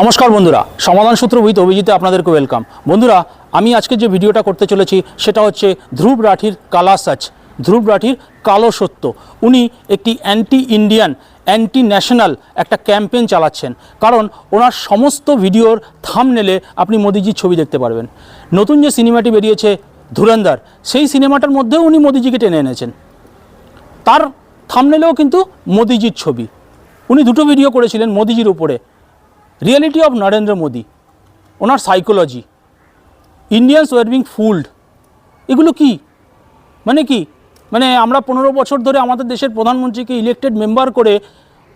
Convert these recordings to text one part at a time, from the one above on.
নমস্কার বন্ধুরা, সমাধান সূত্র উইথ অভিজিতে আপনাদেরকে ওয়েলকাম। বন্ধুরা, আমি আজকে যে ভিডিওটা করতে চলেছি সেটা হচ্ছে ধ্রুব রাঠির কালা সচ, ধ্রুব রাঠির কালো সত্য। উনি একটি অ্যান্টি ইন্ডিয়ান, অ্যান্টি ন্যাশনাল একটা ক্যাম্পেইন চালাচ্ছেন। কারণ ওনার সমস্ত ভিডিওর থাম্বনেলে আপনি মোদিজির ছবি দেখতে পারবেন। নতুন যে সিনেমাটি বেরিয়েছে ধুরন্ধর, সেই সিনেমাটার মধ্যেও উনি মোদিজিকে টেনে এনেছেন। তার থাম্বনেলেও কিন্তু মোদিজির ছবি। উনি দুটো ভিডিও করেছিলেন মোদিজির উপরে, reality of Narendra Modi, owner psychology, Indians were being fooled. এগুলো কি মানে আমরা 15 বছর ধরে আমাদের দেশের প্রধানমন্ত্রীকে ইলেক্টেড মেম্বার করে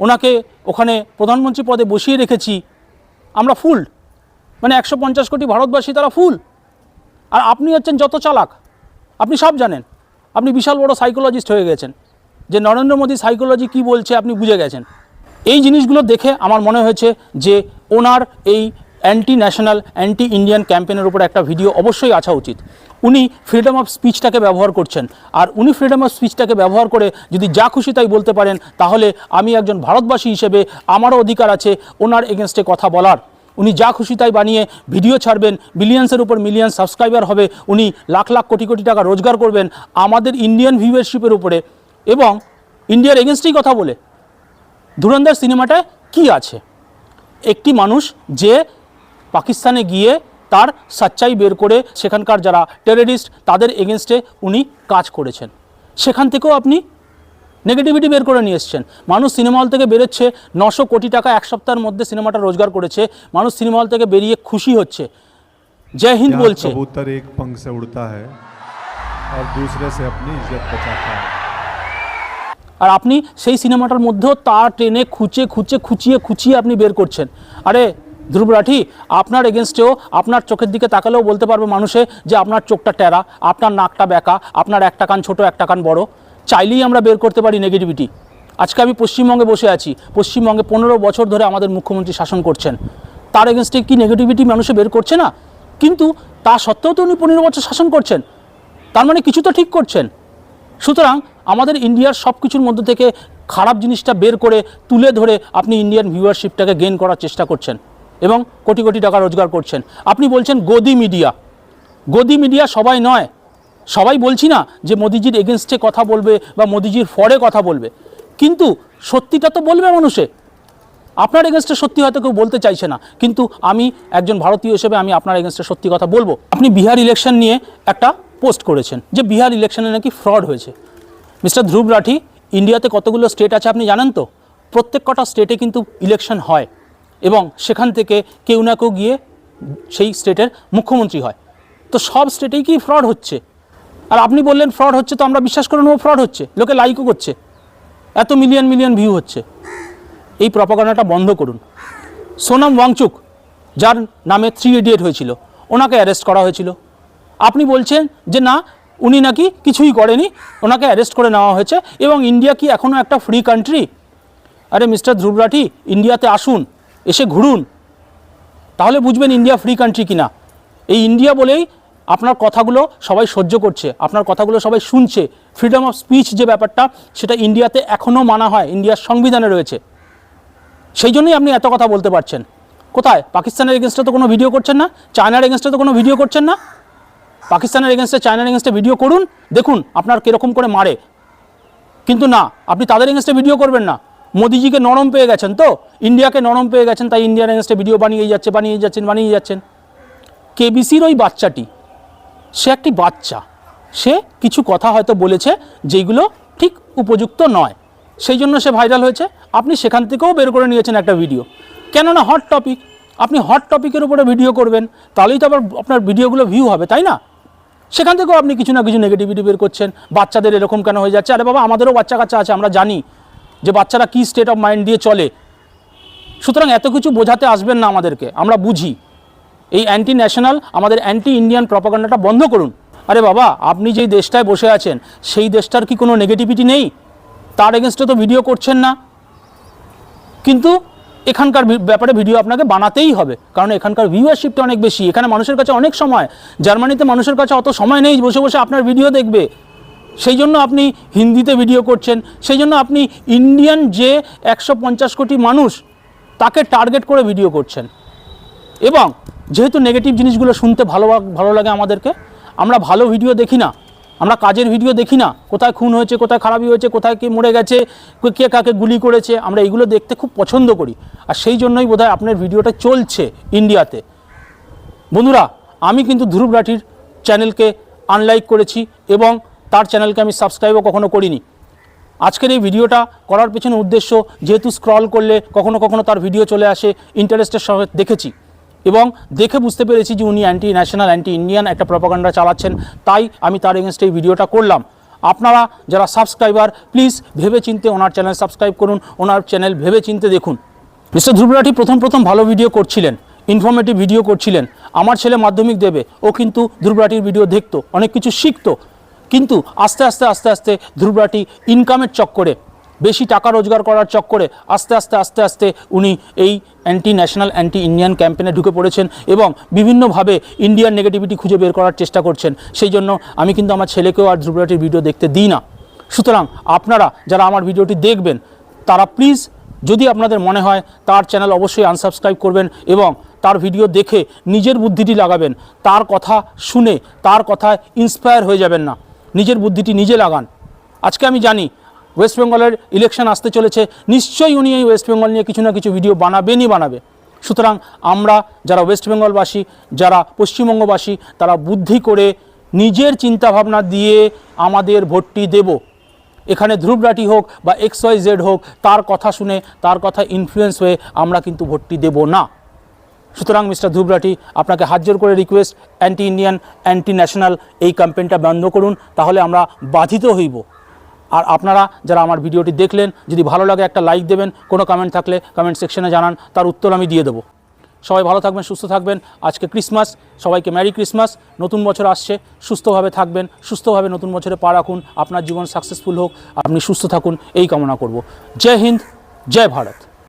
ওনাকে ওখানে প্রধানমন্ত্রী পদে বসিয়ে রেখেছি, আমরা ফুল, মানে 150 কোটি ভারতবাসী তারা ফুল। আর আপনি হচ্ছেন যত চালাক, আপনি সব জানেন, আপনি বিশাল বড় সাইকোলজিস্ট হয়ে গেছেন, যে নরেন্দ্র মোদী সাইকোলজি কি বলছে আপনি বুঝে গেছেন। এই জিনিসগুলো দেখে আমার মনে হয়েছে যে ওনার এই অ্যান্টি ন্যাশনাল, অ্যান্টি ইন্ডিয়ান ক্যাম্পেইনের উপর একটা ভিডিও অবশ্যই আসা উচিত। উনি ফ্রিডম অফ স্পিচটাকে ব্যবহার করছেন, আর উনি ফ্রিডম অফ স্পিচটাকে ব্যবহার করে যদি যা খুশি তাই বলতে পারেন, তাহলে আমি একজন ভারতবাসী হিসেবে আমারও অধিকার আছে ওনার এগেনস্টে কথা বলার। উনি যা খুশি তাই বানিয়ে ভিডিও ছাড়বেন, মিলিয়ন্সের উপর মিলিয়ন সাবস্ক্রাইবার হবে, উনি লাখ লাখ কোটি কোটি টাকা রোজগার করবেন আমাদের ইন্ডিয়ান ভিউয়ারশিপের উপরে, এবং ইন্ডিয়ার এগেনস্টেই কথা বলে। ধুরন্ধর সিনেমাটায় কি আছে? একটি মানুষ যে পাকিস্তানে গিয়ে তার সচ্চাই বের করে সেখানকার যারা টেররিস্ট তাদের এগেনস্টে উনি কাজ করেছেন, সেখান থেকেও আপনি নেগেটিভিটি বের করে নিয়ে এসছেন। মানুষ সিনেমা হল থেকে বেরোচ্ছে, 900 কোটি টাকা এক সপ্তাহের মধ্যে সিনেমাটা রোজগার করেছে, মানুষ সিনেমা হল থেকে বেরিয়ে খুশি হচ্ছে, জয় হিন্দ বলছে। कबूतर एक पंख से उड़ता है और दूसरे से अपनी इज्जत बचाता है। আর আপনি সেই সিনেমাটার মধ্যেও তার ট্রেনে খুঁচিয়ে আপনি বের করছেন। আরে ধ্রুব রাঠি, আপনার এগেনস্টেও, আপনার চোখের দিকে তাকালেও বলতে পারবে মানুষে যে আপনার চোখটা টেরা, আপনার নাকটা বেঁকা, আপনার একটা কান ছোটো একটা কান বড়। চাইলেই আমরা বের করতে পারি নেগেটিভিটি। আজকে আমি পশ্চিমবঙ্গে বসে আছি, পশ্চিমবঙ্গে 15 বছর ধরে আমাদের মুখ্যমন্ত্রী শাসন করছেন, তার এগেনস্টে কি নেগেটিভিটি মানুষে বের করছে না? কিন্তু তা সত্ত্বেও তো উনি 15 বছর শাসন করছেন, তার মানে কিছু তো ঠিক করছেন। সুতরাং আমাদের ইন্ডিয়ার সব কিছুর মধ্যে থেকে খারাপ জিনিসটা বের করে তুলে ধরে আপনি ইন্ডিয়ান ভিউয়ারশিপটাকে গেইন করার চেষ্টা করছেন এবং কোটি কোটি টাকা রোজগার করছেন। আপনি বলছেন গদি মিডিয়া, গদি মিডিয়া সবাই নয়, সবাই বলছি না যে মোদিজির এগেনস্টে কথা বলবে বা মোদিজির ফরে কথা বলবে, কিন্তু সত্যিটা তো বলবে মানুষে। আপনার এগেনস্টে সত্যি হয়তো কেউ বলতে চাইছে না, কিন্তু আমি একজন ভারতীয় হিসেবে আমি আপনার এগেনস্টে সত্যি কথা বলবো। আপনি বিহার ইলেকশন নিয়ে একটা পোস্ট করেছেন যে বিহার ইলেকশনে নাকি ফ্রড হয়েছে। মিস্টার ধ্রুব রাঠি, ইন্ডিয়াতে কতগুলো স্টেট আছে আপনি জানেন তো? প্রত্যেক কটা স্টেটে কিন্তু ইলেকশন হয় এবং সেখান থেকে কেউ না কেউ গিয়ে সেই স্টেটের মুখ্যমন্ত্রী হয়। তো সব স্টেটেই কি ফ্রড হচ্ছে? আর আপনি বললেন ফ্রড হচ্ছে, তো আমরা বিশ্বাস করে নেব ফ্রড হচ্ছে, লোকে লাইকও করছে, এত মিলিয়ন মিলিয়ন ভিউ হচ্ছে। এই প্রপাগান্ডাটা বন্ধ করুন। সোনাম ওয়াংচুক, যার নামে 3 ইডিয়েট হয়েছিল, ওনাকে অ্যারেস্ট করা হয়েছিল। আপনি বলছেন যে না, উনি নাকি কিছুই করেনি, ওনাকে অ্যারেস্ট করে নেওয়া হয়েছে, এবং ইন্ডিয়া কি এখনও একটা ফ্রি কান্ট্রি? আরে মিস্টার ধ্রুব রাঠি, ইন্ডিয়াতে আসুন, এসে ঘুরুন, তাহলে বুঝবেন ইন্ডিয়া ফ্রি কান্ট্রি কিনা। এই ইন্ডিয়া বলেই আপনার কথাগুলো সবাই সহ্য করছে, আপনার কথাগুলো সবাই শুনছে। ফ্রিডম অফ স্পিচ যে ব্যাপারটা, সেটা ইন্ডিয়াতে এখনও মানা হয়, ইন্ডিয়ার সংবিধানে রয়েছে। সেই জন্যই আপনি এত কথা বলতে পারছেন। কোথায়? পাকিস্তানের এগেনস্টে তো কোনো ভিডিও করছেন না, চায়নার এগেনস্টে তো কোনো ভিডিও করছেন না। পাকিস্তানের এগেনস্টে, চায়নার এগেনস্টে ভিডিও করুন, দেখুন আপনার কীরকম করে মারে। কিন্তু না, আপনি তাদের এগেনস্টে ভিডিও করবেন না। মোদিজিকে নরম পেয়ে গেছেন তো, ইন্ডিয়াকে নরম পেয়ে গেছেন, তাই ইন্ডিয়ার এগেনস্টে ভিডিও বানিয়ে যাচ্ছেন। কেবিসির ওই বাচ্চাটি, সে একটি বাচ্চা, সে কিছু কথা হয়তো বলেছে যেইগুলো ঠিক উপযুক্ত নয়, সেই জন্য সে ভাইরাল হয়েছে। আপনি সেখান থেকেও বের করে নিয়েছেন একটা ভিডিও, কেননা হট টপিক। আপনি হট টপিকের উপরে ভিডিও করবেন, তাহলেই তো আবার আপনার ভিডিওগুলো ভিউ হবে, তাই না? সেখান থেকেও আপনি কিছু না কিছু নেগেটিভিটি বের করছেন। বাচ্চাদের এরকম কেন হয়ে যাচ্ছে? আরে বাবা, আমাদেরও বাচ্চা কাচ্চা আছে, আমরা জানি যে বাচ্চারা কী স্টেট অফ মাইন্ড দিয়ে চলে। সুতরাং এত কিছু বোঝাতে আসবেন না আমাদেরকে, আমরা বুঝি। এই অ্যান্টি ন্যাশনাল, আমাদের অ্যান্টি ইন্ডিয়ান প্রপাগান্ডাটা বন্ধ করুন। আরে বাবা, আপনি যেই দেশটায় বসে আছেন সেই দেশটার কি কোনো নেগেটিভিটি নেই? তার এগেনস্টে তো ভিডিও করছেন না, কিন্তু এখানকার ব্যাপারে ভিডিও আপনাকে বানাতেই হবে, কারণ এখানকার ভিউয়ারশিপটা অনেক বেশি, এখানে মানুষের কাছে অনেক সময়। জার্মানিতে মানুষের কাছে অত সময় নেই বসে বসে আপনার ভিডিও দেখবে, সেই জন্য আপনি হিন্দিতে ভিডিও করছেন, সেই জন্য আপনি ইন্ডিয়ান যে 150 কোটি মানুষ তাকে টার্গেট করে ভিডিও করছেন। এবং যেহেতু নেগেটিভ জিনিসগুলো শুনতে ভালো লাগে আমাদেরকে, আমরা ভালো ভিডিও দেখি না, আমরা কাজের ভিডিও দেখি না, কোথায় খুন হয়েছে, কোথায় খারাপি হয়েছে, কোথায় কে মরে গেছে, কে কাকে গুলি করেছে, আমরা এইগুলো দেখতে খুব পছন্দ করি। আর সেই জন্যই বোধহয় আপনার ভিডিওটা চলছে ইন্ডিয়াতে। বন্ধুরা, আমি কিন্তু ধ্রুব রাঠির চ্যানেলকে আনলাইক করেছি এবং তার চ্যানেলকে আমি সাবস্ক্রাইবও কখনো করিনি। আজকের এই ভিডিওটা করার পেছনে উদ্দেশ্য, যেহেতু স্ক্রল করলে কখনো কখনো তার ভিডিও চলে আসে, ইন্টারেস্টের সঙ্গে দেখেছি এবং দেখে বুঝতে পেরেছি যে উনি অ্যান্টি ন্যাশনাল, অ্যান্টি ইন্ডিয়ান একটা প্রপাগান্ডা চালাচ্ছেন, তাই আমি তার এগেনস্টে এই ভিডিওটা করলাম। আপনারা যারা সাবস্ক্রাইবার, প্লিজ ভেবে চিন্তে ওনার চ্যানেল সাবস্ক্রাইব করুন, ওনার চ্যানেল ভেবে চিন্তে দেখুন। মিস্টার ধ্রুব রাঠি প্রথম ভালো ভিডিও করছিলেন, ইনফরমেটিভ ভিডিও করছিলেন। আমার ছেলে মাধ্যমিক দেবে, ও কিন্তু ধ্রুব রাঠির ভিডিও দেখতো, অনেক কিছু শিখতো। কিন্তু আস্তে আস্তে ধ্রুব রাঠি ইনকামের চক্করে, বেশি টাকা রোজগার করার চক্করে আস্তে আস্তে উনি এই অ্যান্টি ন্যাশনাল, অ্যান্টি ইন্ডিয়ান ক্যাম্পেনে ঢুকে পড়েছেন এবং বিভিন্নভাবে ইন্ডিয়ান নেগেটিভিটি খুঁজে বের করার চেষ্টা করছেন। সেই জন্য আমি কিন্তু আমার ছেলেকেও আর ধ্রুব রাঠির ভিডিও দেখতে দিই না। সুতরাং আপনারা যারা আমার ভিডিওটি দেখবেন, তারা প্লিজ, যদি আপনাদের মনে হয়, তার চ্যানেল অবশ্যই আনসাবস্ক্রাইব করবেন এবং তার ভিডিও দেখে নিজের বুদ্ধিটি লাগাবেন। তার কথা শুনে, তার কথায় ইন্সপায়ার হয়ে যাবেন না, নিজের বুদ্ধিটি নিজে লাগান। আজকে আমি জানি ওয়েস্ট বেঙ্গলের ইলেকশন আসতে চলেছে, নিশ্চয়ই উনি এই ওয়েস্ট বেঙ্গল নিয়ে কিছু না কিছু ভিডিও বানাবে। সুতরাং আমরা যারা ওয়েস্ট বেঙ্গলবাসী, যারা পশ্চিমবঙ্গবাসী, তারা বুদ্ধি করে নিজের চিন্তাভাবনা দিয়ে আমাদের ভোটটি দেব। এখানে ধ্রুব রাঠি হোক বা XYZ হোক, তার কথা শুনে, তার কথা ইনফ্লুয়েন্স হয়ে আমরা কিন্তু ভোটটি দেব না। সুতরাং মিস্টার ধ্রুব রাঠি, আপনাকে হাত জোর করে request, anti Indian, anti national এই ক্যাম্পেইনটা বন্ধ করুন, তাহলে আমরা বাধিত হইব। আর আপনারা যারা আমার ভিডিওটি দেখলেন, যদি ভালো লাগে একটা লাইক দেবেন, কোনো কমেন্ট থাকলে কমেন্ট সেকশনে জানান, তার উত্তর আমি দিয়ে দেবো। সবাই ভালো থাকবেন, সুস্থ থাকবেন। আজকে ক্রিসমাস, সবাইকে ম্যারি ক্রিসমাস। নতুন বছর আসছে, সুস্থভাবে থাকবেন, সুস্থভাবে নতুন বছরে পা রাখুন, আপনার জীবন সাকসেসফুল হোক, আপনি সুস্থ থাকুন, এই কামনা করব। জয় হিন্দ, জয় ভারত।